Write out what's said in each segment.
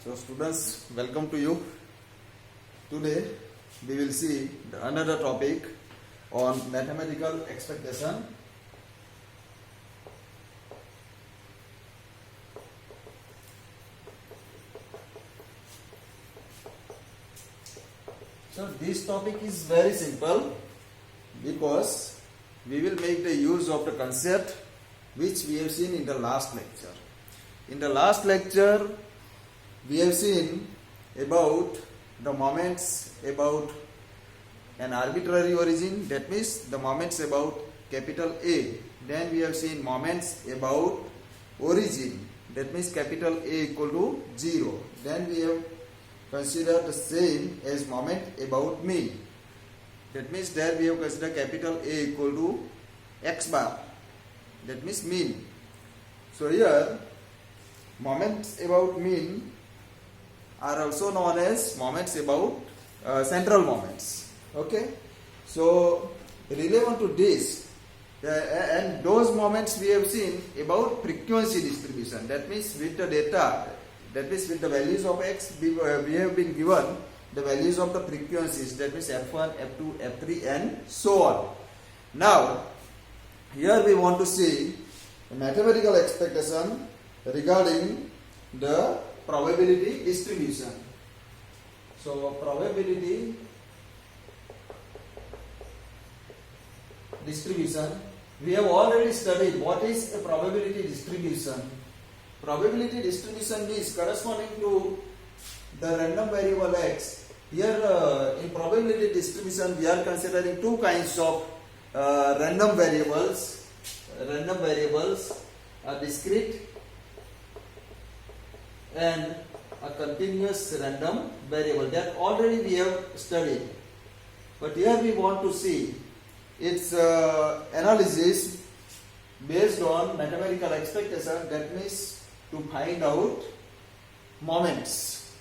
So students, welcome to you. Today we will see another topic on mathematical expectation. So this topic is very simple because we will make the use of the concept which we have seen in the last lecture. In the last lecture we have seen about the moments about an arbitrary origin, that means the moments about capital A. Then we have seen moments about origin, that means capital A equal to 0. Then we have considered the same as moment about mean. That means there we have considered capital A equal to x bar, that means mean. So here moments about mean are also known as moments about central moments. Okay, so relevant to this and those moments we have seen about frequency distribution, that means with the data, that means with the values of x we have been given the values of the frequencies, that means f1, f2, f3 and so on. Now here we want to see a mathematical expectation regarding the probability distribution. So probability distribution, we have already studied what is a probability distribution. Probability distribution is corresponding to the random variable x. Here in probability distribution we are considering two kinds of random variables. Random variables are discrete and a continuous random variable, that already we have studied. But here we want to see its analysis based on mathematical expectation, that means to find out moments.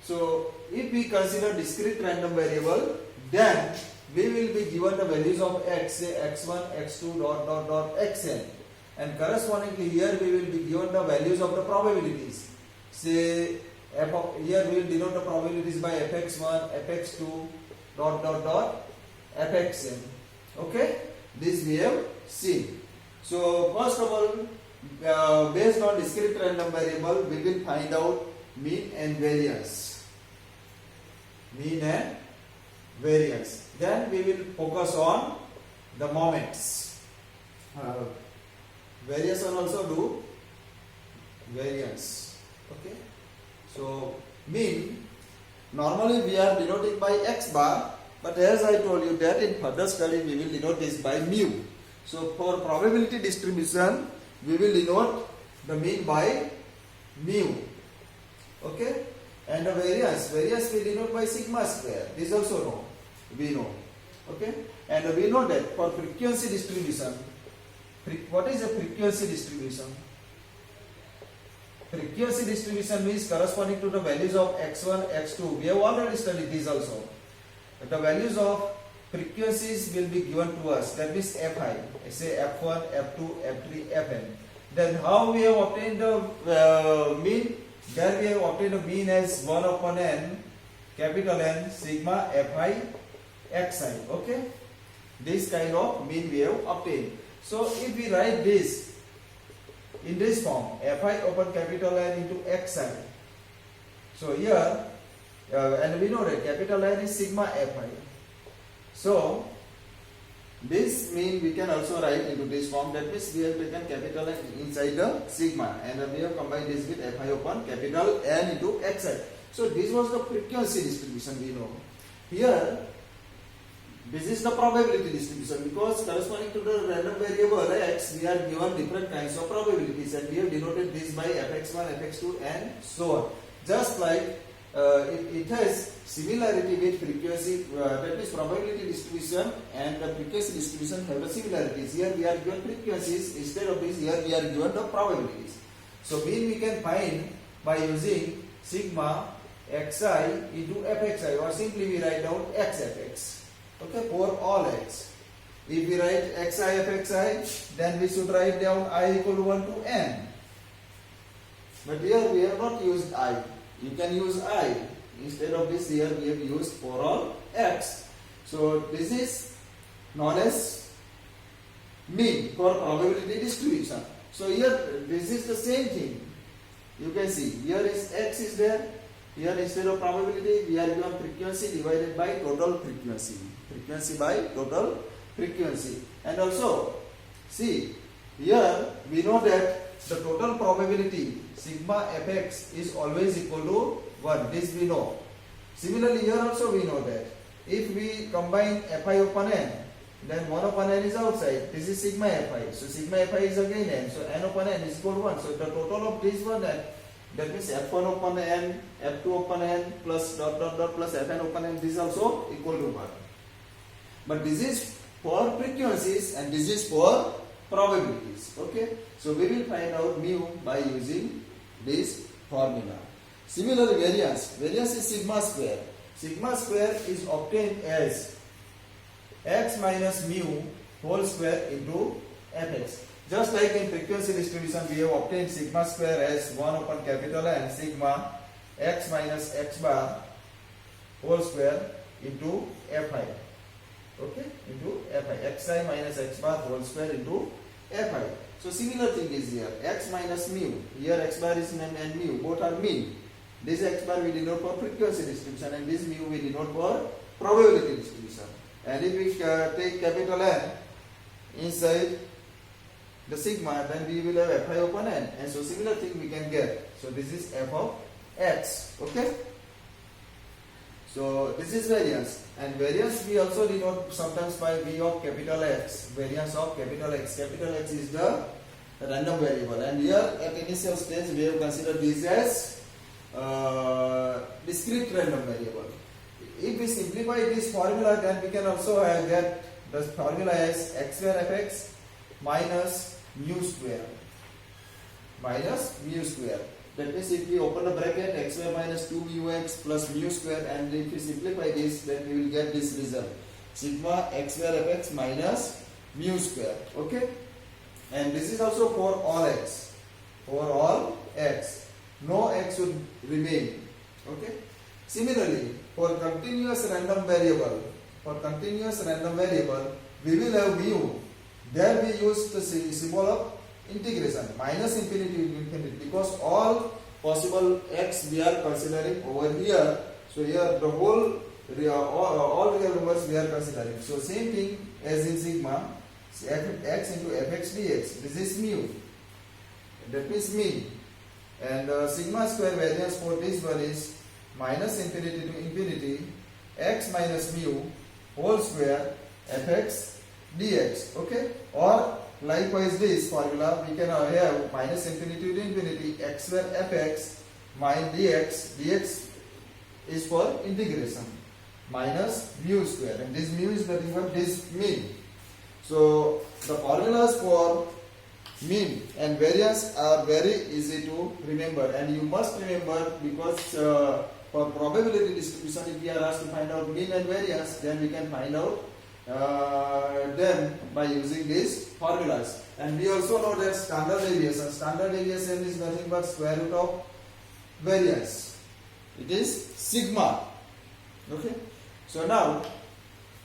So if we consider discrete random variable, then we will be given the values of x, say x1, x2, xn, and correspondingly here we will be given the values of the probabilities. Say here we will denote the probabilities by fx1, fx2, fxn. Okay, this we have seen. So first of all, based on discrete random variable, we will find out mean and variance. Mean and variance. Then we will focus on the moments. Variation also do variance. Okay, so mean normally we are denoting by x bar, but as I told you that in further study we will denote this by mu. So for probability distribution we will denote the mean by mu. Okay, and the variance we denote by sigma square. This also we know. Okay, and we know that for frequency distribution, what is a frequency distribution? Frequency distribution means corresponding to the values of x1, x2. We have already studied this also. The values of frequencies will be given to us, that means fi, say f1, f2, f3, fn. Then how we have obtained the mean? There we have obtained the mean as 1 upon n, capital N, sigma fi xi. Okay, this kind of mean we have obtained. So if we write this in this form, fi upon capital N into xi. So here and we know that capital N is sigma fi. So this mean we can also write into this form, that means we have taken capital N inside the sigma and we have combined this with fi upon capital N into xi. So this was the frequency distribution we know. Here this is the probability distribution, because corresponding to the random variable x we are given different kinds of probabilities and we have denoted this by fx1, fx2 and so on. Just like it has similarity with frequency, that means probability distribution and the frequency distribution have the similarities. Here we are given frequencies, instead of this here we are given the probabilities. So mean we can find by using sigma xi into fxi, or simply we write down xfx. Okay, for all x. If we write xi fxi, then we should write down I equal to 1 to n. But here we have not used I. you can use I. Instead of this here we have used for all x. So this is known as mean for probability distribution. So here this is the same thing. You can see here is x is there. Here instead of probability we are given frequency divided by total frequency. Frequency by total frequency. And also see here we know that the total probability sigma fx is always equal to 1. This we know. Similarly here also we know that if we combine fi upon n, then 1 upon n is outside. This is sigma fi. So sigma fi is again n. So n upon n is equal to 1. So the total of this one, that means f1 upon n, f2 upon n plus dot dot dot plus fn upon n, this is also equal to 1. But this is for frequencies and this is for probabilities. Okay. So we will find out mu by using this formula. Similarly variance. Variance is sigma square. Sigma square is obtained as x minus mu whole square into fx. Just like in frequency distribution, we have obtained sigma square as 1 upon capital N sigma x minus x bar whole square into fi. Okay, into fi. Xi minus x bar whole square into fi. So similar thing is here. X minus mu. Here x bar is named and mu. Both are mean. This x bar we denote for frequency distribution and this mu we denote for probability distribution. And if we take capital N inside the sigma, then we will have fi upon n. And so similar thing we can get. So this is f of x. Okay. So this is variance. And variance we also denote sometimes by v of capital X. Variance of capital X. Capital X is the random variable. And here at initial stage we have considered this as discrete random variable. If we simplify this formula, then we can also get the formula as x square fx minus mu square. Minus mu square. That means if we open the bracket, x square minus 2 mu x plus mu square, and if we simplify this, then we will get this result. Sigma x square fx minus mu square. Okay. And this is also for all x. For all x. No x should remain. Okay. Similarly, for continuous random variable, we will have mu. There we use the symbol of integration, minus infinity to infinity, because all possible x we are considering over here. So here the whole all real numbers we are considering. So same thing as in sigma, x into fx dx. This is mu. That means mean. And sigma square variance for this one is minus infinity to infinity x minus mu whole square fx dx. Okay. Or likewise this formula we can have minus infinity to infinity x square fx minus dx is for integration minus mu square, and this mu is nothing but this mean. So the formulas for mean and variance are very easy to remember, and you must remember, because for probability distribution if we are asked to find out mean and variance, then we can find out them by using these formulas. And we also know that standard deviation. Standard deviation is nothing but square root of variance. It is sigma. Okay. So now,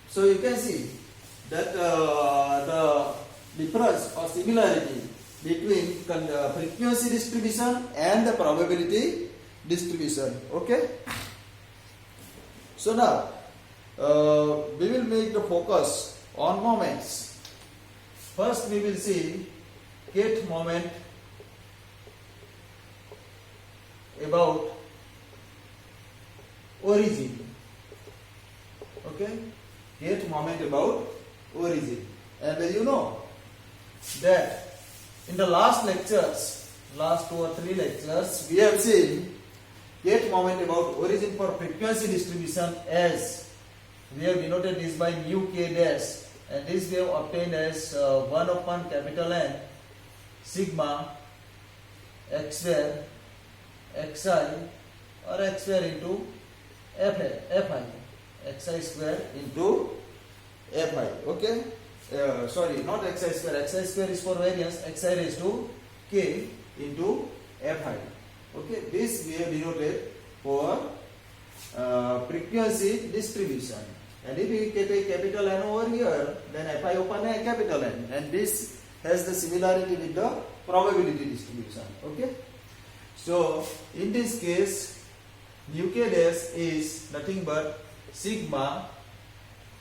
so you can see that the difference or similarity between frequency distribution and the probability distribution. Okay. So now we will make the focus on moments. First we will see kth moment about origin. Okay, kth moment about origin. And you know that in the last lectures, last 2 or 3 lectures, we have seen kth moment about origin for frequency distribution as we have denoted this by mu k dash, and this we have obtained as 1 upon capital N sigma x square xi or x square into fi, xi square into fi. Okay. Sorry, not xi square. Xi square is for variance. Xi raised to k into fi. Okay. This we have denoted for frequency distribution. And if we get a capital N over here, then Fi upon a capital N, and this has the similarity with the probability distribution. Okay. So in this case, mu k dash is nothing but sigma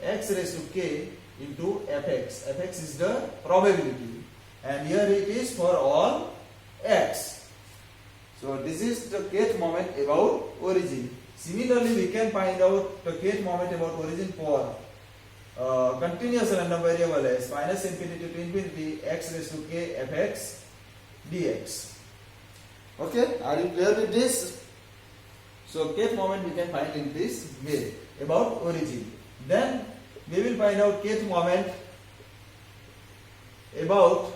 x raised to k into fx. Fx is the probability, and here it is for all x. So this is the kth moment about origin. Similarly, we can find out the kth moment about origin for continuous random variable as minus infinity to infinity x raised to k fx dx. Okay, are you clear with this? So kth moment we can find in this way about origin. Then we will find out kth moment about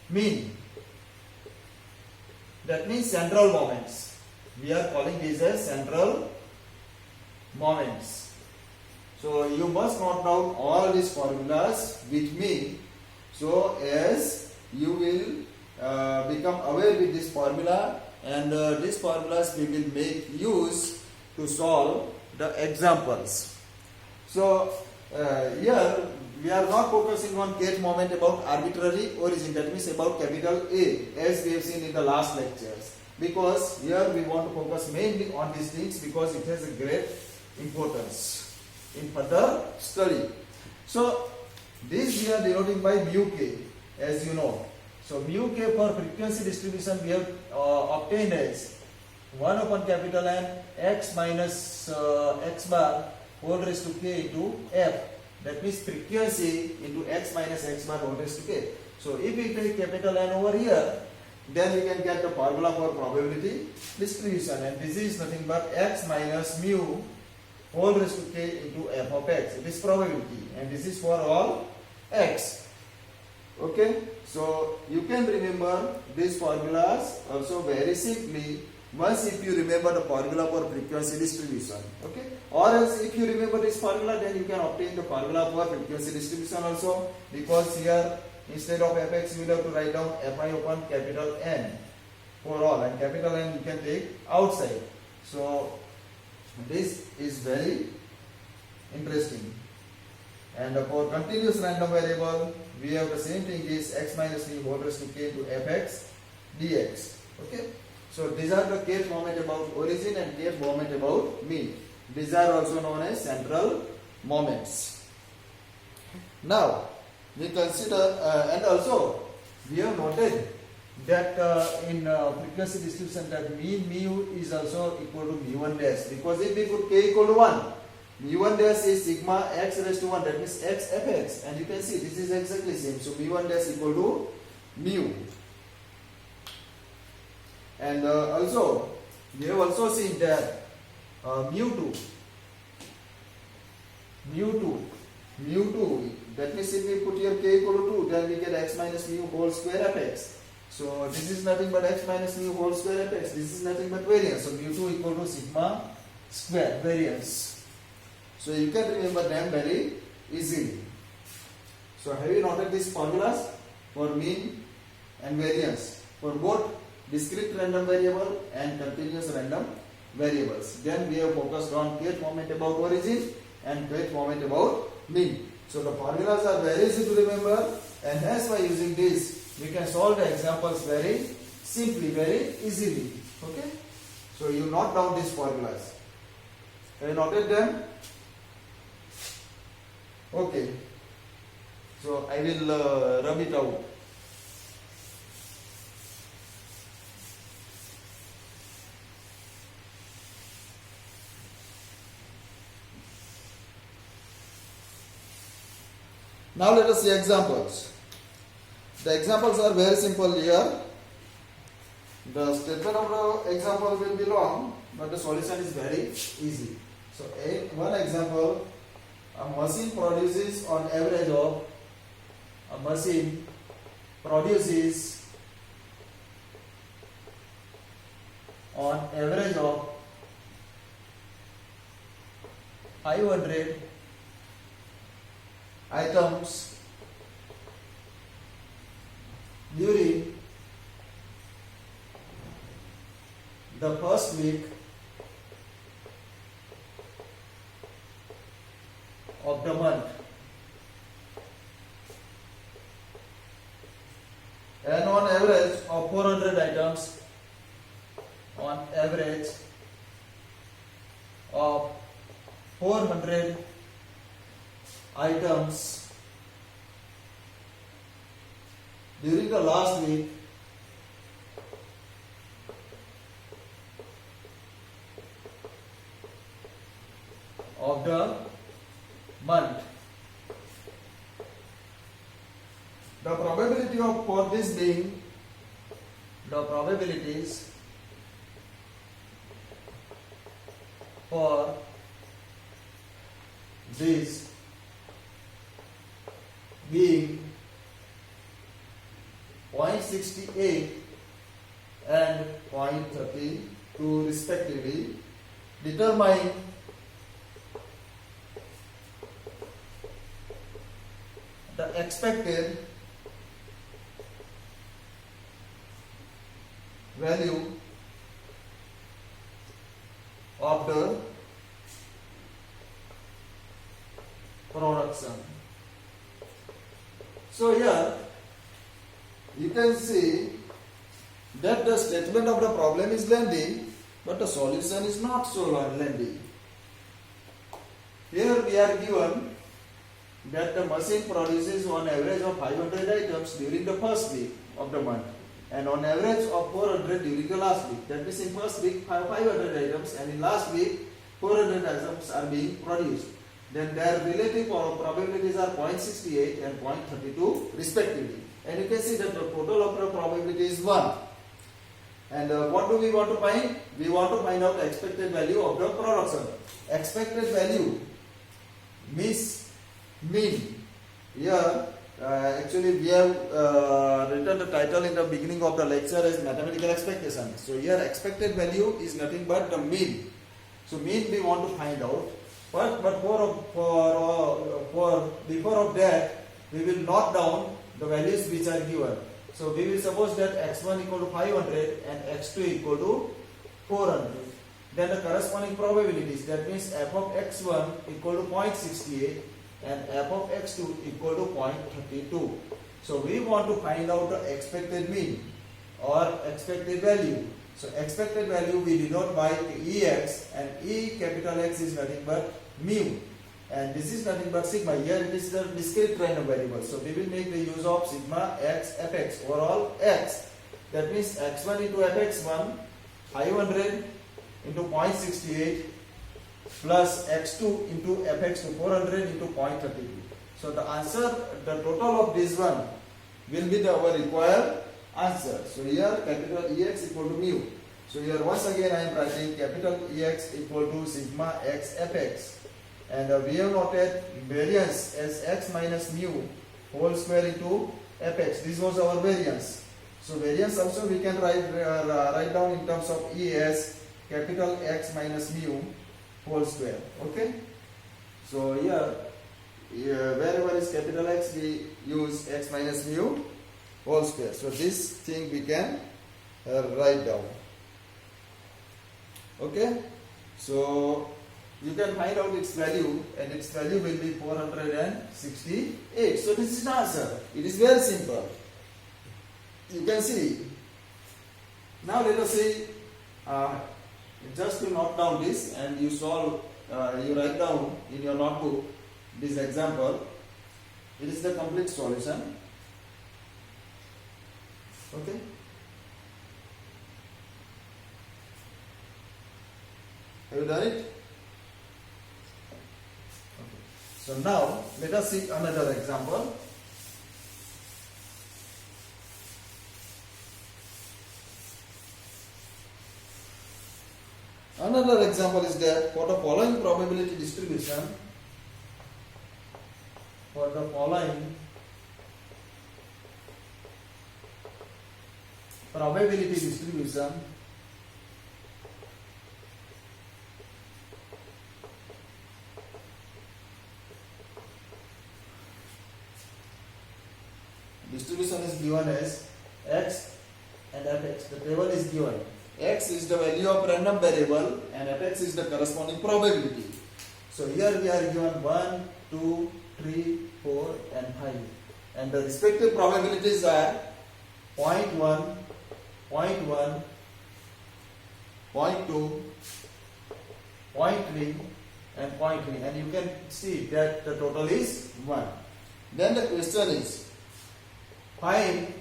mean. That means central moments. We are calling these as central moments. So you must note down all these formulas with me, so as you will become aware with this formula, and these formulas we will make use to solve the examples. So here we are not focusing on kth moment about arbitrary origin, that means about capital A, as we have seen in the last lectures, because here we want to focus mainly on these things because it has a great importance in further study. So this we are denoting by mu k, as you know. So mu k for frequency distribution we have obtained as 1 upon capital N x minus x bar whole raised to k into f. That means frequency into x minus x bar whole raised to k. So if we take capital N over here, then we can get the formula for probability distribution, and this is nothing but x minus mu whole raised to k into f of x. It is probability, and this is for all x. Okay, so you can remember these formulas also very simply once if you remember the formula for frequency distribution. Okay, or else if you remember this formula, then you can obtain the formula for frequency distribution also, because here instead of fx you will have to write down fi upon capital N for all, and capital N you can take outside. So this is very interesting. And for continuous random variable we have the same thing, is x minus mu whole raised to k to fx dx. Okay, so these are the kth moment about origin and kth moment about mean. These are also known as central moments. Now we consider and also we have noted that in frequency distribution that mean mu is also equal to mu1 dash, because if we put k equal to 1, mu1 dash is sigma x raised to 1, that means x fx, and you can see this is exactly same. So mu1 dash equal to mu. And also we have also seen that mu2, that means if we put here k equal to 2, then we get x minus mu whole square fx. So this is nothing but x minus mu whole square fx. This is nothing but variance. So mu2 equal to sigma square variance. So you can remember them very easily. So have you noted these formulas for mean and variance for both discrete random variable and continuous random variables? Then we have focused on kth moment about origin and kth moment about mean. So the formulas are very easy to remember, and hence by using this we can solve the examples very simply, very easily. Okay, so you note down these formulas. Have you noted them? Okay, so I will rub it out. Now let us see examples. The examples are very simple here. The statement of the example will be long, but the solution is very easy. So one example, a machine produces on average of 500 items during the the first week of the month, and on average of 400 items, on average of 400 items during the last week of the month. The probability of for this being, the probabilities for this being 0.68 and 0.32 respectively determine the expected value of the production. So here you can see that the statement of the problem is lengthy, but the solution is not so lengthy. Here we are given that the machine produces on average of 500 items during the first week of the month, and on average of 400 during the last week. That means in first week 500 items, and in last week 400 items are being produced. Then their relative probabilities are 0.68 and 0.32 respectively. And you can see that the total of the probability is 1. And what do we want to find? We want to find out the expected value of the production. Expected value means mean. Here actually we have written the title in the beginning of the lecture as mathematical expectation. So here expected value is nothing but the mean. So mean we want to find out. But before of that, we will note down the values which are given. So we will suppose that x1 equal to 500 and x2 equal to 400. Then the corresponding probabilities, that means f of x1 equal to 0.68 and f of x2 equal to 0.32. So we want to find out the expected mean or expected value. So expected value we denote by Ex, and E capital X is nothing but mu, and this is nothing but sigma. Here it is the discrete random variable. So we will make the use of sigma x fx over all x. That means x1 into fx1 500 into 0.68 plus x2 into fx2 400 into 0.32. So the answer, the total of this one will be our required answer. So here capital Ex equal to mu. So here once again I am writing capital Ex equal to sigma x fx, and we have noted variance as x minus mu whole square into fx. This was our variance. So variance also we can write down in terms of E as capital X minus mu whole square. Okay. So here wherever is capital X we use x minus mu whole square. So this thing we can write down. Okay. So you can find out its value, and its value will be 468. So this is the answer. It is very simple. You can see. Now let us see, just to note down this and you solve, you write down in your notebook this example. It is the complete solution. Okay. Have you done it? Okay. So now let us see another example. Another example is that for the following probability distribution, distribution is given as x and fx. The table is given. x is the value of random variable and fx is the corresponding probability. So here we are given 1, 2, 3, 4 and 5. And the respective probabilities are 0.1, 0.1, 0.2, 0.3 and 0.3, and you can see that the total is 1. Then the question is, Find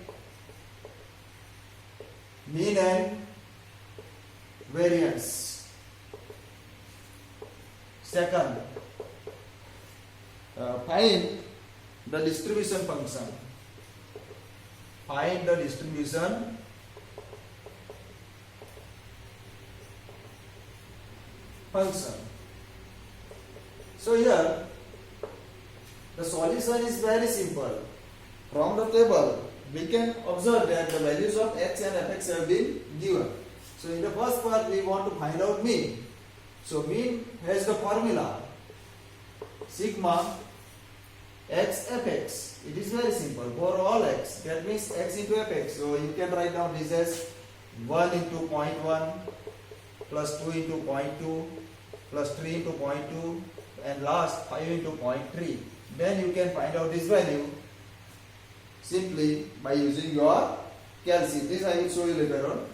mean and variance. Second, find the distribution function. Find the distribution function. So here the solution is very simple. From the table, we can observe that the values of x and fx have been given. So in the first part we want to find out mean. So mean has the formula sigma x fx. It is very simple for all x. That means x into fx. So you can write down this as 1 into 0.1 plus 2 into 0.2 plus 3 into 0.2 and last 5 into 0.3. Then you can find out this value simply by using your calci. This I will show you later on.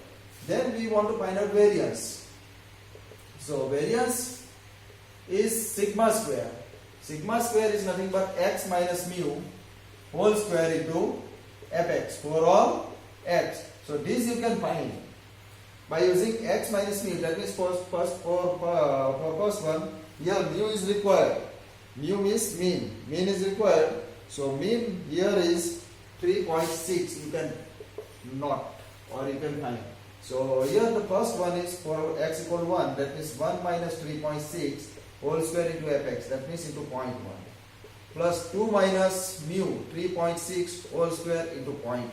Then we want to find out variance. So variance is sigma square. Sigma square is nothing but x minus mu whole square into fx for all x. So this you can find by using x minus mu. That means for first one, here mu is required. Mu means mean. Mean is required. So mean here is 3.6. You can not or you can find. So here the first one is for x equal 1. That means 1 minus 3.6 whole square into fx. That means into 0.1 plus 2 minus mu 3.6 whole square into 0.1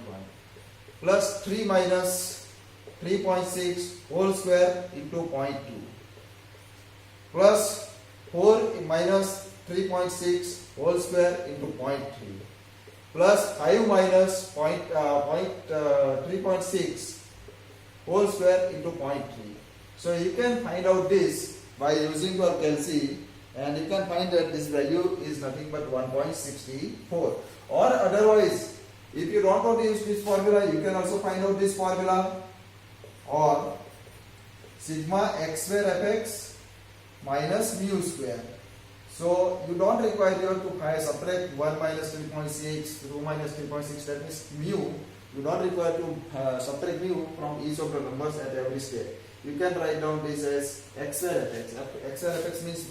plus 3 minus 3.6 whole square into 0.2 plus 4 minus 3.6 whole square into 0.3 plus 5 minus 3.6 whole square into 0.3. So you can find out this by using your calci, and you can find that this value is nothing but 1.64. Or otherwise, if you don't want to use this formula, you can also find out this formula, or sigma x square fx minus mu square. So you don't require here to subtract 1 minus 3.6, 2 minus 3.6, that means mu. You don't require to subtract mu from each of the numbers at every step. You can write down this as x square fx. X square fx means